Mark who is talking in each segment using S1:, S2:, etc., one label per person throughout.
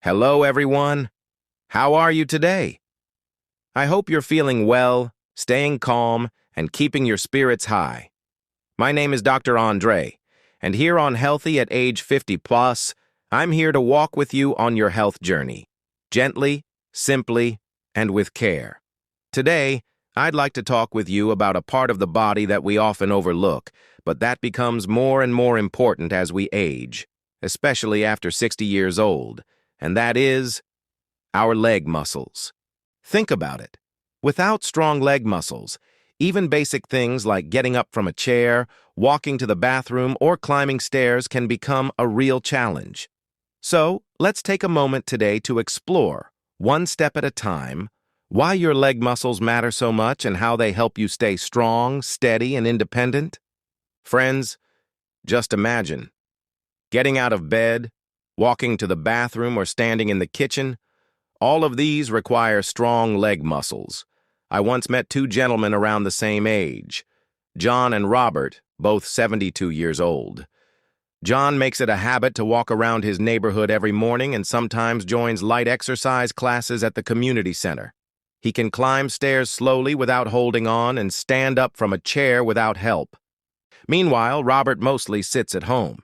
S1: Hello, everyone. How are you today? I hope you're feeling well, staying calm, and keeping your spirits high. My name is Dr. Andre, and here on Healthy at Age 50 Plus, I'm here to walk with you on your health journey, gently, simply, and with care. Today, I'd like to talk with you about a part of the body that we often overlook, but that becomes more and more important as we age, especially after 60 years old, and that is our leg muscles. Think about it. Without strong leg muscles, even basic things like getting up from a chair, walking to the bathroom, or climbing stairs can become a real challenge. So, let's take a moment today to explore, one step at a time, why your leg muscles matter so much and how they help you stay strong, steady, and independent. Friends, just imagine getting out of bed, walking to the bathroom, or standing in the kitchen. All of these require strong leg muscles. I once met two gentlemen around the same age, John and Robert, both 72 years old. John makes it a habit to walk around his neighborhood every morning and sometimes joins light exercise classes at the community center. He can climb stairs slowly without holding on and stand up from a chair without help. Meanwhile, Robert mostly sits at home.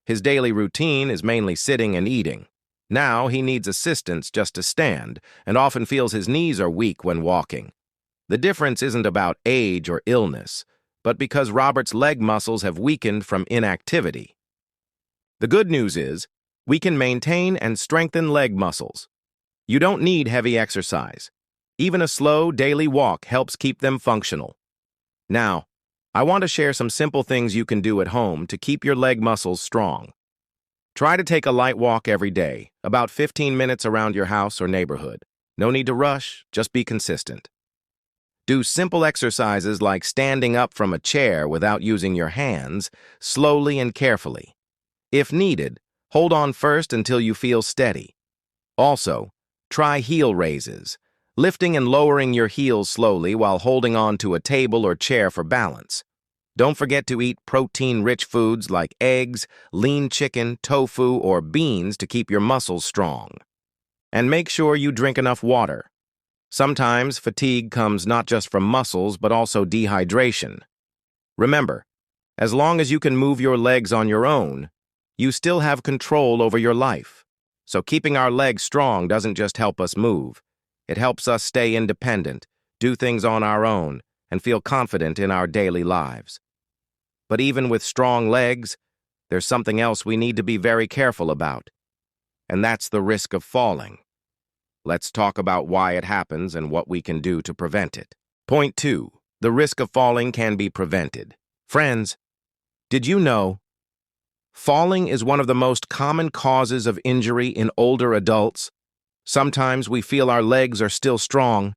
S1: His daily routine is mainly sitting and eating. Now he needs assistance just to stand and often feels his knees are weak when walking. The difference isn't about age or illness, but because Robert's leg muscles have weakened from inactivity. The good news is, we can maintain and strengthen leg muscles. You don't need heavy exercise. Even a slow daily walk helps keep them functional. Now, I want to share some simple things you can do at home to keep your leg muscles strong. Try to take a light walk every day, about 15 minutes around your house or neighborhood. No need to rush, just be consistent. Do simple exercises like standing up from a chair without using your hands, slowly and carefully. If needed, hold on first until you feel steady. Also, try heel raises, lifting and lowering your heels slowly while holding on to a table or chair for balance. Don't forget to eat protein-rich foods like eggs, lean chicken, tofu, or beans to keep your muscles strong. And make sure you drink enough water. Sometimes fatigue comes not just from muscles but also dehydration. Remember, as long as you can move your legs on your own, you still have control over your life. So keeping our legs strong doesn't just help us move. It helps us stay independent, do things on our own, and feel confident in our daily lives. But even with strong legs, there's something else we need to be very careful about, and that's the risk of falling. Let's talk about why it happens and what we can do to prevent it. Point 2. The risk of falling can be prevented. Friends, did you know falling is one of the most common causes of injury in older adults? Sometimes we feel our legs are still strong,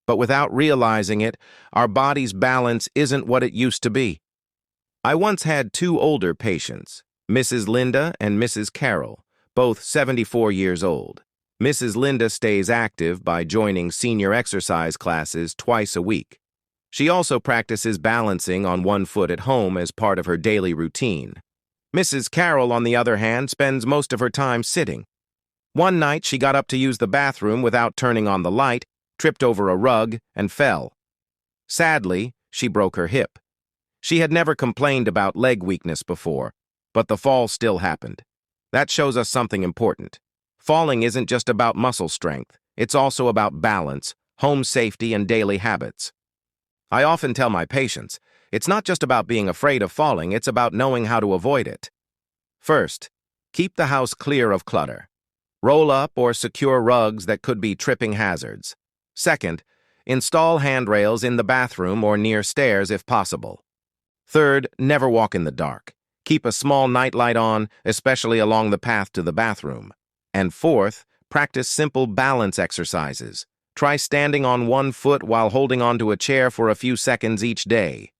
S1: but without realizing it, our body's balance isn't what it used to be. I once had two older patients, Mrs. Linda and Mrs. Carol, both 74 years old. Mrs. Linda stays active by joining senior exercise classes twice a week. She also practices balancing on one foot at home as part of her daily routine. Mrs. Carol, on the other hand, spends most of her time sitting. One night, she got up to use the bathroom without turning on the light, tripped over a rug, and fell. Sadly, she broke her hip. She had never complained about leg weakness before, but the fall still happened. That shows us something important. Falling isn't just about muscle strength. It's also about balance, home safety, and daily habits. I often tell my patients, it's not just about being afraid of falling, it's about knowing how to avoid it. First, keep the house clear of clutter. Roll up or secure rugs that could be tripping hazards. Second, install handrails in the bathroom or near stairs if possible. Third, never walk in the dark. Keep a small nightlight on, especially along the path to the bathroom. And fourth, practice simple balance exercises. Try standing on one foot while holding onto a chair for a few seconds each day.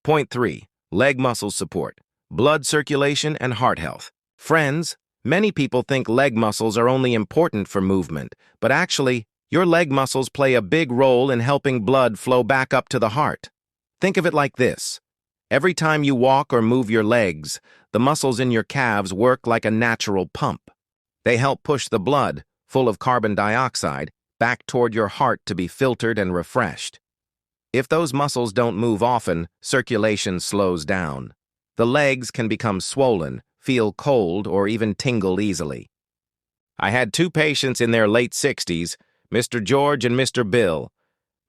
S1: Point 3. Leg muscle support, blood circulation, and heart health. Friends, many people think leg muscles are only important for movement, but actually, your leg muscles play a big role in helping blood flow back up to the heart. Think of it like this. Every time you walk or move your legs, the muscles in your calves work like a natural pump. They help push the blood, full of carbon dioxide, back toward your heart to be filtered and refreshed. If those muscles don't move often, circulation slows down. The legs can become swollen, feel cold, or even tingle easily. I had two patients in their late 60s, Mr. George and Mr. Bill.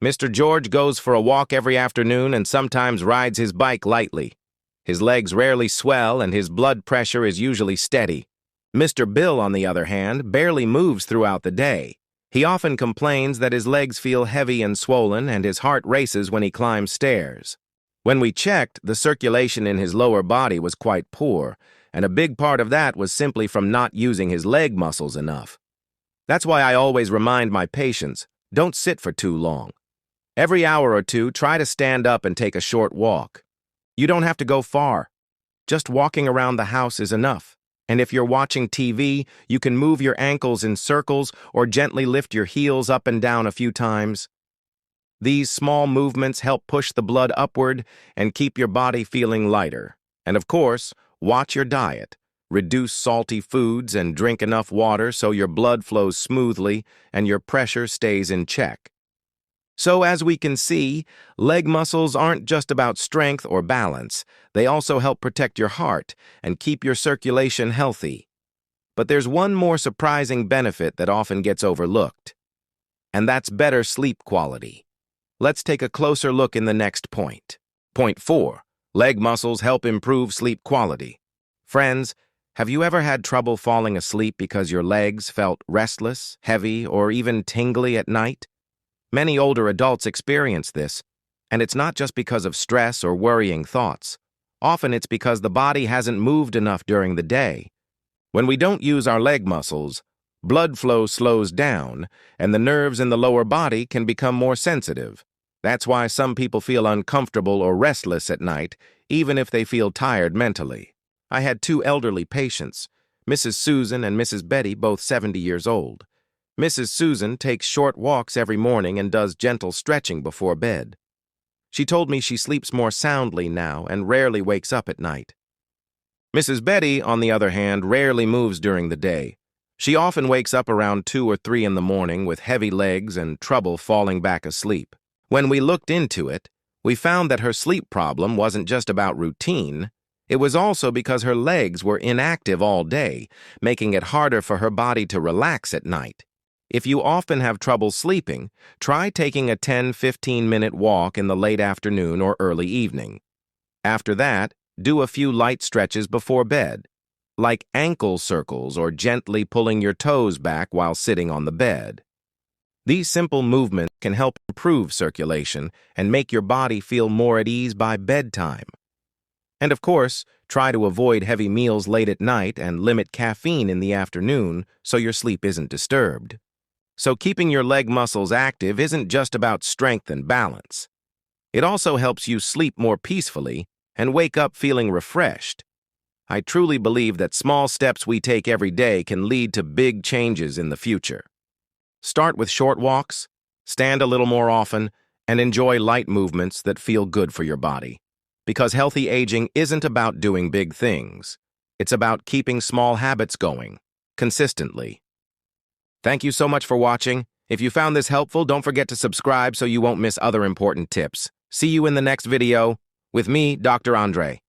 S1: Mr. George goes for a walk every afternoon and sometimes rides his bike lightly. His legs rarely swell and his blood pressure is usually steady. Mr. Bill, on the other hand, barely moves throughout the day. He often complains that his legs feel heavy and swollen and his heart races when he climbs stairs. When we checked, the circulation in his lower body was quite poor, and a big part of that was simply from not using his leg muscles enough. That's why I always remind my patients, don't sit for too long. Every hour or two, try to stand up and take a short walk. You don't have to go far. Just walking around the house is enough. And if you're watching TV, you can move your ankles in circles or gently lift your heels up and down a few times. These small movements help push the blood upward and keep your body feeling lighter. And of course, watch your diet. Reduce salty foods and drink enough water so your blood flows smoothly and your pressure stays in check. So as we can see, leg muscles aren't just about strength or balance. They also help protect your heart and keep your circulation healthy. But there's one more surprising benefit that often gets overlooked, and that's better sleep quality. Let's take a closer look in the next point. Point 4. Leg muscles help improve sleep quality. Friends, have you ever had trouble falling asleep because your legs felt restless, heavy, or even tingly at night? Many older adults experience this, and it's not just because of stress or worrying thoughts. Often it's because the body hasn't moved enough during the day. When we don't use our leg muscles, blood flow slows down, and the nerves in the lower body can become more sensitive. That's why some people feel uncomfortable or restless at night, even if they feel tired mentally. I had two elderly patients, Mrs. Susan and Mrs. Betty, both 70 years old. Mrs. Susan takes short walks every morning and does gentle stretching before bed. She told me she sleeps more soundly now and rarely wakes up at night. Mrs. Betty, on the other hand, rarely moves during the day. She often wakes up around 2 or 3 in the morning with heavy legs and trouble falling back asleep. When we looked into it, we found that her sleep problem wasn't just about routine. It was also because her legs were inactive all day, making it harder for her body to relax at night. If you often have trouble sleeping, try taking a 10-15-minute walk in the late afternoon or early evening. After that, do a few light stretches before bed, like ankle circles or gently pulling your toes back while sitting on the bed. These simple movements can help improve circulation and make your body feel more at ease by bedtime. And of course, try to avoid heavy meals late at night and limit caffeine in the afternoon so your sleep isn't disturbed. So keeping your leg muscles active isn't just about strength and balance. It also helps you sleep more peacefully and wake up feeling refreshed. I truly believe that small steps we take every day can lead to big changes in the future. Start with short walks, stand a little more often, and enjoy light movements that feel good for your body. Because healthy aging isn't about doing big things. It's about keeping small habits going, consistently. Thank you so much for watching. If you found this helpful, don't forget to subscribe so you won't miss other important tips. See you in the next video with me, Dr. Andre.